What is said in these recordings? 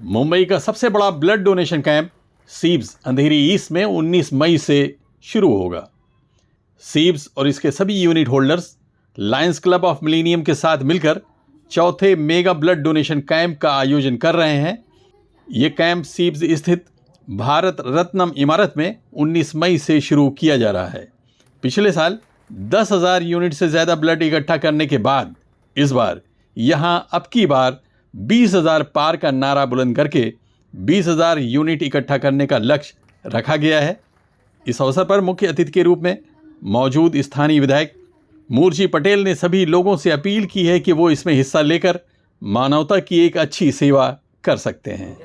मुंबई का सबसे बड़ा ब्लड डोनेशन कैंप सीब्स अंधेरी ईस्ट में 19 मई से शुरू होगा। सीब्स और इसके सभी unit holders Lions club of millennium के साथ मिलकर चौथे मेगा ब्लड डोनेशन कैंप का आयोजन कर रहे हैं। ये कैंप सीब्स स्थित भारत रत्नम इमारत में 19 मई से शुरू किया जा रहा है। पिछले साल 10,000 यूनिट से ज़्यादा ब्लड इकट्ठा करने के बाद इस बार यहाँ अब की बार 20,000 पार का नारा बुलंद करके 20,000 यूनिट इकट्ठा करने का लक्ष्य रखा गया है। इस अवसर पर मुख्य अतिथि के रूप में मौजूद स्थानीय विधायक मूर्जी पटेल ने सभी लोगों से अपील की है कि वो इसमें हिस्सा लेकर मानवता की एक अच्छी सेवा कर सकते हैं।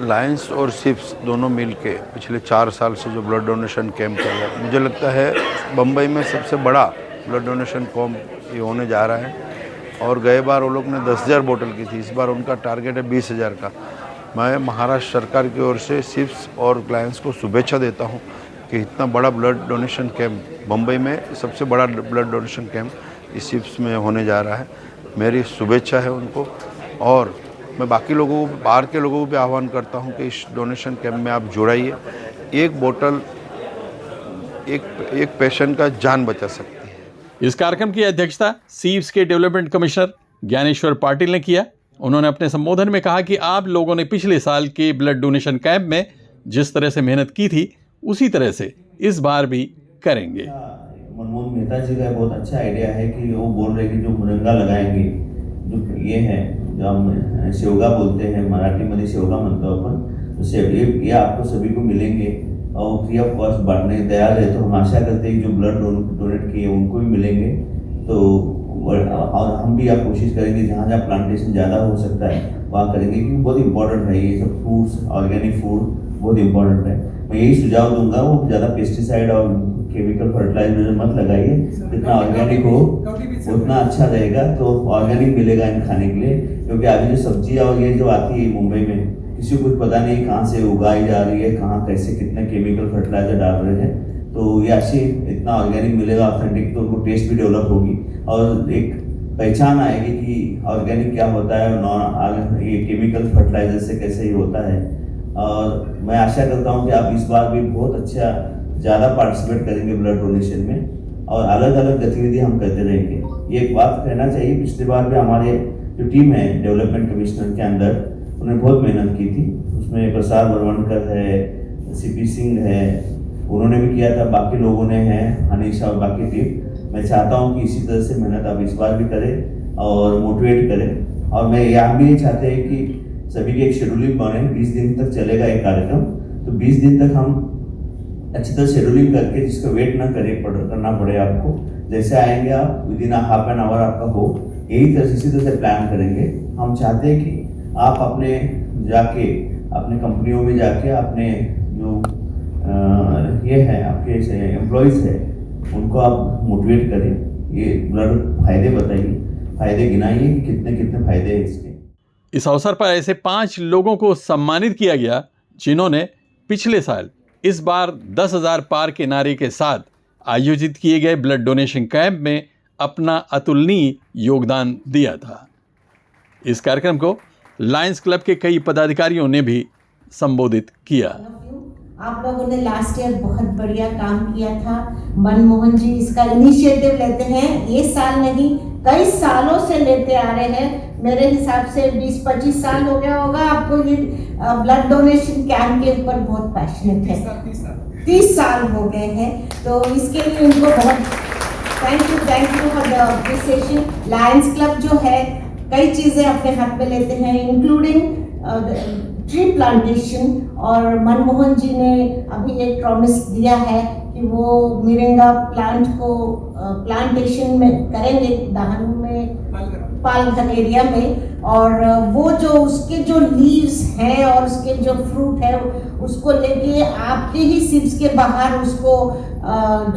लायंस और सिप्स दोनों मिलके पिछले 4 साल से जो ब्लड डोनेशन कैंप कर रहा है, मुझे लगता है बम्बई में सबसे बड़ा ब्लड डोनेशन कैंप ये होने जा रहा है। और गए बार वो लोग ने 10,000 बोतल की थी, इस बार उनका टारगेट है 20,000 का। मैं महाराष्ट्र सरकार की ओर से सिप्स और लायंस को शुभेच्छा देता हूँ कि इतना बड़ा ब्लड डोनेशन कैंप बम्बई में सबसे बड़ा ब्लड डोनेशन कैंप इस सिप्स में होने जा रहा है। मेरी शुभेच्छा है उनको। और मैं बाकी लोगों को, बाहर के लोगों को भी आह्वान करता हूं कि इस डोनेशन कैंप में आप जुड़ाइए। एक बोतल एक पेशेंट का जान बचा सकती है। इस कार्यक्रम की अध्यक्षता सीब्स के डेवलपमेंट कमिश्नर ज्ञानेश्वर पाटिल ने किया। उन्होंने अपने संबोधन में कहा कि आप लोगों ने पिछले साल के ब्लड डोनेशन कैंप में जिस तरह से मेहनत की थी उसी तरह से इस बार भी करेंगे। मनमोहन मेहता जी का बहुत अच्छा आइडिया है कि वो बोल रहे कि जो मुरंगा लगाएंगे, जो ये है जो हम शेवगा बोलते हैं, मराठी में शेवगा म्हणतो अपन, तो ये आपको सभी को मिलेंगे और फ्री ऑफ कॉस्ट बांटने तैयार है। तो हम आशा करते हैं कि जो ब्लड डोनेट किए उनको भी मिलेंगे। तो और हम भी आप कोशिश करेंगे जहाँ जहाँ प्लांटेशन ज़्यादा हो सकता है वहाँ करेंगे, क्योंकि बहुत इंपॉर्टेंट है ये सब फ्रूट्स, ऑर्गेनिक फूड बहुत इंपॉर्टेंट है। मैं यही सुझाव दूंगा, वो ज़्यादा पेस्टिसाइड और केमिकल फर्टिलाइजर मत लगाइए, जितना ऑर्गेनिक हो उतना अच्छा रहेगा। तो ऑर्गेनिक मिलेगा इन खाने के लिए, क्योंकि अभी जो सब्जियाँ और ये जो आती है मुंबई में, किसी को कुछ पता नहीं कहाँ से उगाई जा रही है, कहाँ कैसे कितने केमिकल फर्टिलाइजर डाल रहे हैं। तो ये अच्छी इतना ऑर्गेनिक मिलेगा ऑथेंटिक, तो उनको टेस्ट भी डेवलप होगी और एक पहचान आएगी कि ऑर्गेनिक क्या होता है और ये केमिकल फर्टिलाइजर से कैसे ही होता है। और मैं आशा करता हूँ कि आप इस बार भी बहुत अच्छा ज़्यादा पार्टिसिपेट करेंगे ब्लड डोनेशन में और अलग अलग गतिविधि हम करते रहेंगे। ये एक बात कहना चाहिए, पिछली बार भी हमारे जो टीम है डेवलपमेंट कमिश्नर के अंदर, उन्होंने बहुत मेहनत की थी। उसमें प्रसाद बरवनकर है, सीपी सिंह है, उन्होंने भी किया था, बाकी लोगों ने है, हनीशा और बाकी टीम। मैं चाहता हूँ कि इसी तरह से मेहनत आप इस बार भी करें और मोटिवेट करें। और मैं यहाँ भी चाहते हैं कि सभी की एक शेड्यूलिंग बने। 20 दिन तक चलेगा एक कार्यक्रम, तो 20 दिन तक हम अच्छी तरह शेड्यूलिंग करके, जिसका वेट ना करना पड़े आपको, जैसे आएंगे आप विदिन हाफ एन आवर आपका हो, यही तरह इसी तरह से प्लान करेंगे। हम चाहते हैं कि आप अपने जाके अपने कंपनियों में जाके अपने जो ये है आपके एम्प्लॉयज़ है उनको आप मोटिवेट करें। ये ब्लड फायदे बताइए, फायदे गिनाइए कि कितने कितने फायदे हैं इसके। इस अवसर पर ऐसे 5 लोगों को सम्मानित किया गया जिन्होंने पिछले साल इस बार 10,000 पार के नारे के साथ आयोजित किए गए ब्लड डोनेशन कैंप में अपना अतुलनीय योगदान दिया था। इस कार्यक्रम को लायंस क्लब के कई पदाधिकारियों ने भी संबोधित किया। आप लोगों ने लास्ट ईयर बहुत बढ़िया काम किया था। मनमोहन जी इसका इनिशिएटिव लेते हैं, ये साल नहीं कई सालों से लेते आ रहे हैं। मेरे हिसाब से 20-25 साल हो गया होगा आपको ये ब्लड डोनेशन कैंप के ऊपर बहुत पैशनेट है। 30 साल हो गए हैं, तो इसके लिए उनको बहुत thank you for the appreciation. Lions club जो है कई चीज़ें अपने हाथ में लेते हैं, इंक्लूडिंग ट्री प्लांटेशन। और मनमोहन जी ने अभी एक प्रॉमिस दिया है कि वो मिरिंगा प्लांट को प्लांटेशन में करेंगे दहानू में, पालघर एरिया में। और वो जो उसके जो लीव्स हैं और उसके जो फ्रूट है उसको लेके आपके ही सिप्स के बाहर उसको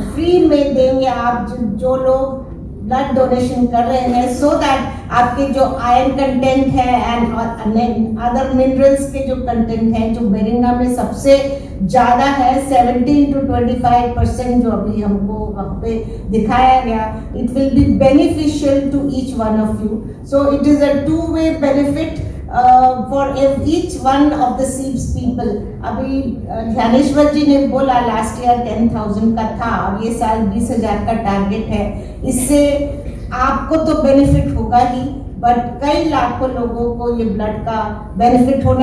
फ्री में देंगे आप जो लोग ब्लड डोनेशन कर रहे हैं, सो दैट आपके जो आयरन कंटेंट है एंड अदर मिनरल्स के जो कंटेंट है जो मोरिंगा में सबसे ज़्यादा है 17 to 25% जो अभी हमको वहाँ पे दिखाया गया, it will be beneficial to each one of you. So it is a 2-way benefit for each one of the SEEPZ people. अभी ध्यानेश्वर जी ने बोला लास्ट ईयर 10,000 का था, अब ये साल 20,000 का टारगेट है। इससे आपको तो बेनिफिट होगा ही, बट कई लाखों लोगों को ये ब्लड का बेनिफिट हो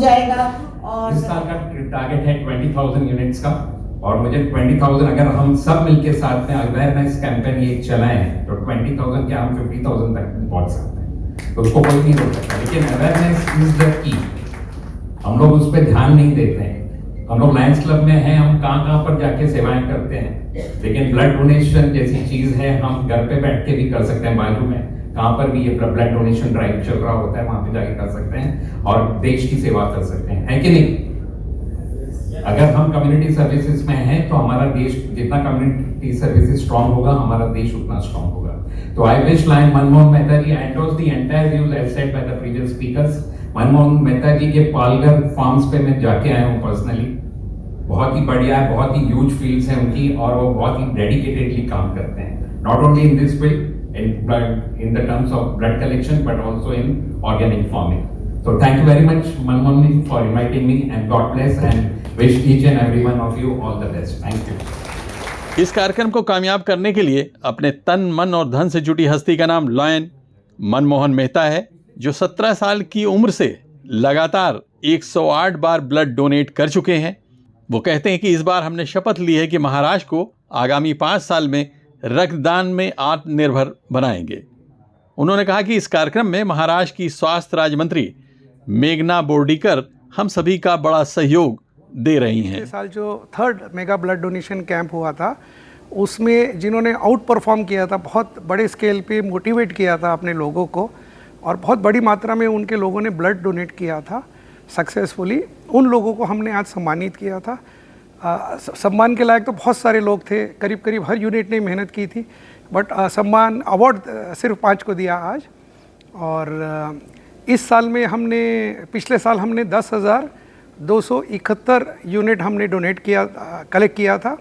जाएगा। और इस साल का टारगेट है 20,000 यूनिट्स का, और मुझे 20,000 अगर हम सब मिलके साथ में अवेयरनेस कैंपेन ये चलाएं तो 20,000 क्या हम 50,000 तक पहुंच सकते हैं, तो उसको कोई नहीं रोक सकता। लेकिन अवेयरनेस इज द की, हम लोग उस पर ध्यान नहीं देते हैं। हम लोग लायंस क्लब में हैं, हम कहाँ पर जाके सेवाएं करते हैं, लेकिन ब्लड डोनेशन जैसी चीज है हम घर पे बैठ के भी कर सकते हैं। बाजू में कहाँ पर भी ये ब्लड डोनेशन ड्राइव चल रहा होता है, वहां पे जाके कर सकते हैं और देश की सेवा कर सकते हैं, है कि नहीं? अगर हम कम्युनिटी सर्विसेज में हैं तो हमारा देश, जितना कम्युनिटी सर्विसेज स्ट्रांग होगा हमारा देश उतना स्ट्रांग होगा। तो I wish Lion Manmohan Mehta ji, I endorse the entire views as said by the previous speakers. Manmohan Mehta ji के पालघर फार्म्स पे मैं जाके आया हूँ पर्सनली, बहुत ही बढ़िया है, बहुत ही ह्यूज फील्ड्स हैं उनकी, और वो बहुत ही डेडिकेटेडली काम करते हैं, not only in this field in the terms of blood collection but also in organic farming. So thank you very much Manmohan for inviting me, and God bless and wish each and every one of you all the best. Thank you. इस कार्यक्रम को कामयाब करने के लिए अपने तन मन और धन से जुटी हस्ती का नाम लॉयन मनमोहन मेहता है, जो 17 साल की उम्र से लगातार 108 बार ब्लड डोनेट कर चुके हैं। वो कहते हैं कि इस बार हमने शपथ ली है कि महाराष्ट्र को आगामी 5 साल में रक्तदान में आत्मनिर्भर बनाएंगे। उन्होंने कहा कि इस कार्यक्रम में महाराष्ट्र की स्वास्थ्य राज्य मंत्री मेघना बोर्डीकर हम सभी का बड़ा सहयोग दे रही हैं। इस साल जो 3rd mega blood donation camp हुआ था, उसमें जिन्होंने आउट परफॉर्म किया था, बहुत बड़े स्केल पे मोटिवेट किया था अपने लोगों को, और बहुत बड़ी मात्रा में उनके लोगों ने ब्लड डोनेट किया था सक्सेसफुली, उन लोगों को हमने आज सम्मानित किया था। सम्मान के लायक तो बहुत सारे लोग थे, करीब करीब हर यूनिट ने मेहनत की थी, बट सम्मान अवार्ड सिर्फ 5 को दिया आज। और इस साल में हमने, पिछले साल हमने 10,271 यूनिट हमने डोनेट किया, कलेक्ट किया था,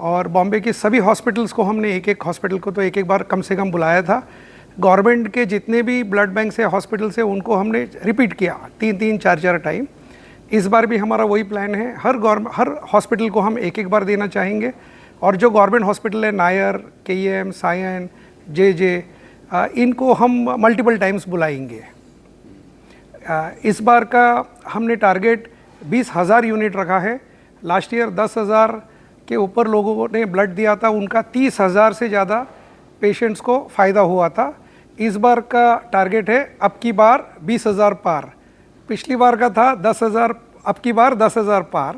और बॉम्बे के सभी हॉस्पिटल्स को हमने एक हॉस्पिटल को तो एक बार कम से कम बुलाया था। गवर्नमेंट के जितने भी ब्लड बैंक से हॉस्पिटल से उनको हमने रिपीट किया 3-3, 4-4 टाइम। इस बार भी हमारा वही प्लान है, हर हॉस्पिटल को हम एक बार देना चाहेंगे, और जो गवर्नमेंट हॉस्पिटल है नायर, केईएम, सायन, जे इनको हम मल्टीपल टाइम्स बुलाएंगे। इस बार का हमने टारगेट 20,000 यूनिट रखा है। लास्ट ईयर 10,000 के ऊपर लोगों ने ब्लड दिया था, उनका 30,000 से ज़्यादा पेशेंट्स को फ़ायदा हुआ था। इस बार का टारगेट है अब की बार 20,000 पार। पिछली बार का था 10,000, अब की बार 10,000 पार।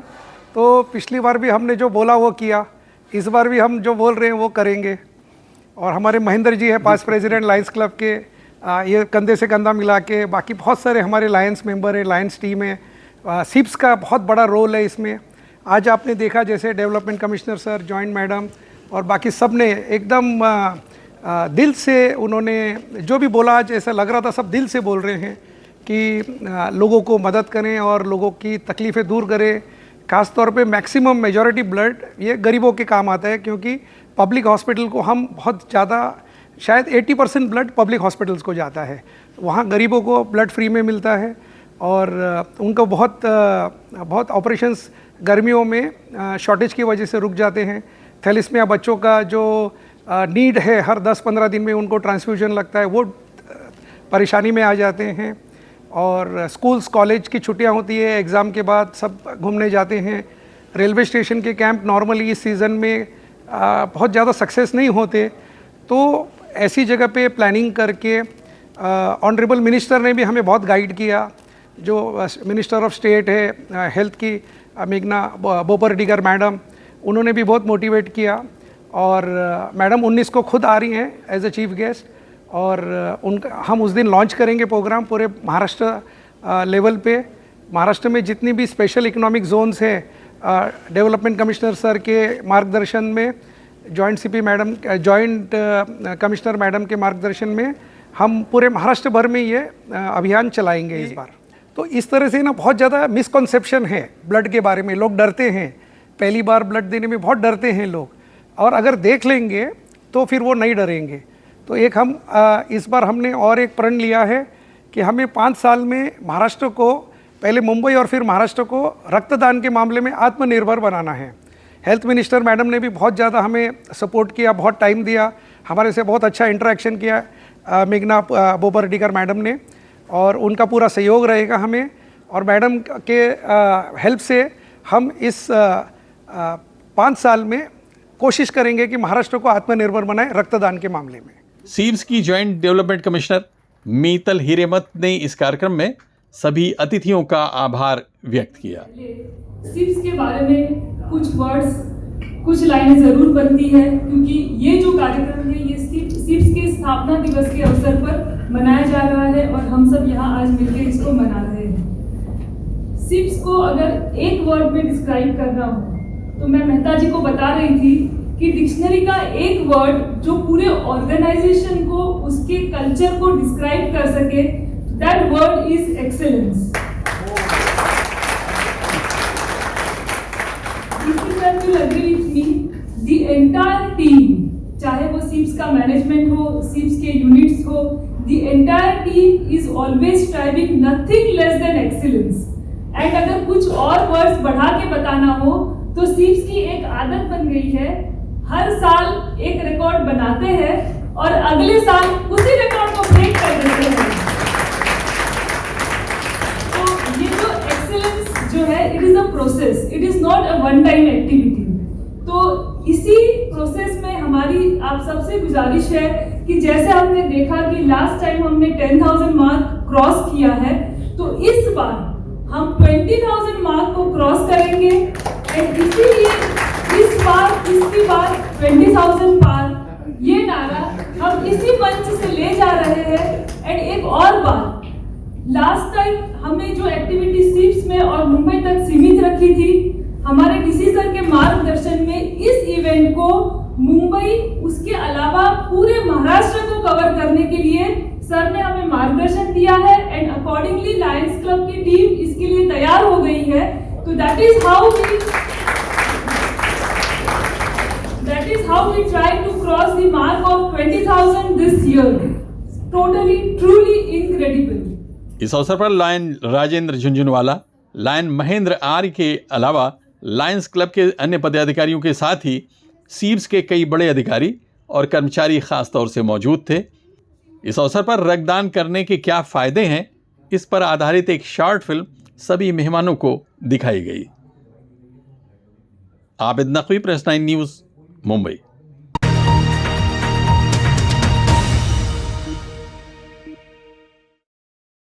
तो पिछली बार भी हमने जो बोला वो किया, इस बार भी हम जो बोल रहे हैं वो करेंगे। और हमारे महेंद्र जी है पास्ट प्रेसिडेंट लायंस क्लब के, ये कंधे से कंधा मिला के, बाकी बहुत सारे हमारे लायंस मेंबर है, लायंस टीम है, सिप्स का बहुत बड़ा रोल है इसमें। आज आपने देखा जैसे development commissioner sir, joint madam और बाकी सब ने एकदम दिल से उन्होंने जो भी बोला, आज ऐसा लग रहा था सब दिल से बोल रहे हैं कि लोगों को मदद करें और लोगों की तकलीफ़ें दूर करें। ख़ास तौर पे मैक्सिमम मेजॉरिटी ब्लड ये गरीबों के काम आता है, क्योंकि पब्लिक हॉस्पिटल को हम बहुत ज़्यादा, शायद 80% ब्लड पब्लिक हॉस्पिटल्स को जाता है, वहाँ गरीबों को ब्लड फ्री में मिलता है। और उनको बहुत ऑपरेशंस गर्मियों में शॉर्टेज की वजह से रुक जाते हैं। थैलेसीमिया बच्चों का जो नीड है, हर 10-15 दिन में उनको ट्रांसफ्यूजन लगता है, वो परेशानी में आ जाते हैं। और स्कूल्स कॉलेज की छुट्टियां होती है, एग्ज़ाम के बाद सब घूमने जाते हैं। रेलवे स्टेशन के कैंप नॉर्मली इस सीज़न में बहुत ज़्यादा सक्सेस नहीं होते, तो ऐसी जगह पे प्लानिंग करके ऑनरेबल मिनिस्टर ने भी हमें बहुत गाइड किया। जो मिनिस्टर ऑफ स्टेट है हेल्थ की, मेघना बोर्डीकर मैडम, उन्होंने भी बहुत मोटिवेट किया। और मैडम 19 को खुद आ रही हैं एज ए चीफ गेस्ट, और हम उस दिन लॉन्च करेंगे प्रोग्राम पूरे महाराष्ट्र लेवल पे। महाराष्ट्र में जितनी भी स्पेशल इकोनॉमिक जोन्स है, डेवलपमेंट कमिश्नर सर के मार्गदर्शन में, जॉइंट कमिश्नर मैडम के मार्गदर्शन में हम पूरे महाराष्ट्र भर में ये अभियान चलाएंगे इस बार। तो इस तरह से ना बहुत ज़्यादा मिसकॉन्सेप्शन है ब्लड के बारे में, लोग डरते हैं, पहली बार ब्लड देने में बहुत डरते हैं लोग, और अगर देख लेंगे तो फिर वो नहीं डरेंगे। तो एक हम इस बार हमने और एक प्रण लिया है कि हमें 5 साल में महाराष्ट्र को, पहले मुंबई और फिर महाराष्ट्र को रक्तदान के मामले में आत्मनिर्भर बनाना है। हेल्थ मिनिस्टर मैडम ने भी बहुत ज़्यादा हमें सपोर्ट किया, बहुत टाइम दिया, हमारे से बहुत अच्छा इंटरेक्शन किया मेघना बोबर्डीकर मैडम ने, और उनका पूरा सहयोग रहेगा हमें। और मैडम के हेल्प से हम इस 5 साल में कोशिश करेंगे कि महाराष्ट्र को आत्मनिर्भर बनाए रक्तदान के मामले में। सीब्स की joint development commissioner Meetal Hiremath ने इस कार्यक्रम में सभी अतिथियों का आभार व्यक्त किया। सीब्स के बारे में कुछ लाइनें जरूर बनती है, क्योंकि ये जो कार्यक्रम है ये सीब्स के स्थापना दिवस के अवसर पर मनाया जा रहा है और हम सब यहाँ आज मिलकर इसको मना रहे हैं। सीब्स को अगर एक वर्ड में डिस्क्राइब करना हो तो मैं मेहता जी को बता रही थी कि डिक्शनरी का एक वर्ड जो पूरे ऑर्गेनाइजेशन को, उसके कल्चर को डिस्क्राइब कर सके, that word is excellence. The entire team, चाहे वो सीब्स का मैनेजमेंट हो, सीब्स के यूनिट्स हो, the entire team is always striving nothing less than excellence. And अगर कुछ और वर्ड्स बढ़ा के बताना हो तो सीब्स की एक आदत बन गई है, हर साल एक रिकॉर्ड बनाते हैं और अगले साल उसी रिकॉर्ड को ब्रेक कर देते हैं। तो ये जो एक्सेलेंस जो है, it is a process, it is not a one time activity. तो इसी प्रोसेस में हमारी आप सबसे गुजारिश है कि जैसे हमने देखा कि लास्ट टाइम हमने 10,000 मार्क क्रॉस किया है, तो इस बार हम 20,000 मार्क को क्रॉस करेंगे। एंड इसीलिए इसकी बार 20,000 पार, ये नारा हम इसी मंच से ले जा रहे हैं। एंड एक और बात, लास्ट टाइम हमने जो एक्टिविटी सीब्स में और मुंबई तक सीमित रखी थी, हमारे डीसी सर के मार्गदर्शन में इस इवेंट को मुंबई, उसके अलावा पूरे महाराष्ट्र को कवर करने के लिए सर ने हमें मार्गदर्शन दिया है। एंड अकॉर्डिंगली लायंस क्लब की टीम इसके लिए तैयार हो गई है। तो that is how we try to cross the mark of 20,000 this year. Totally truly incredible. इस अवसर पर लायन राजेंद्र झुंझुनवाला, लायन महेंद्र आर्य के अलावा लायंस क्लब के अन्य पदाधिकारियों के साथ ही सीब्स के कई बड़े अधिकारी और कर्मचारी खास तौर से मौजूद थे। इस अवसर पर रक्तदान करने के क्या फायदे हैं, इस पर आधारित एक शॉर्ट फिल्म सभी मेहमानों को दिखाई गई। Abid Naqvi, press 9 news, Mumbai.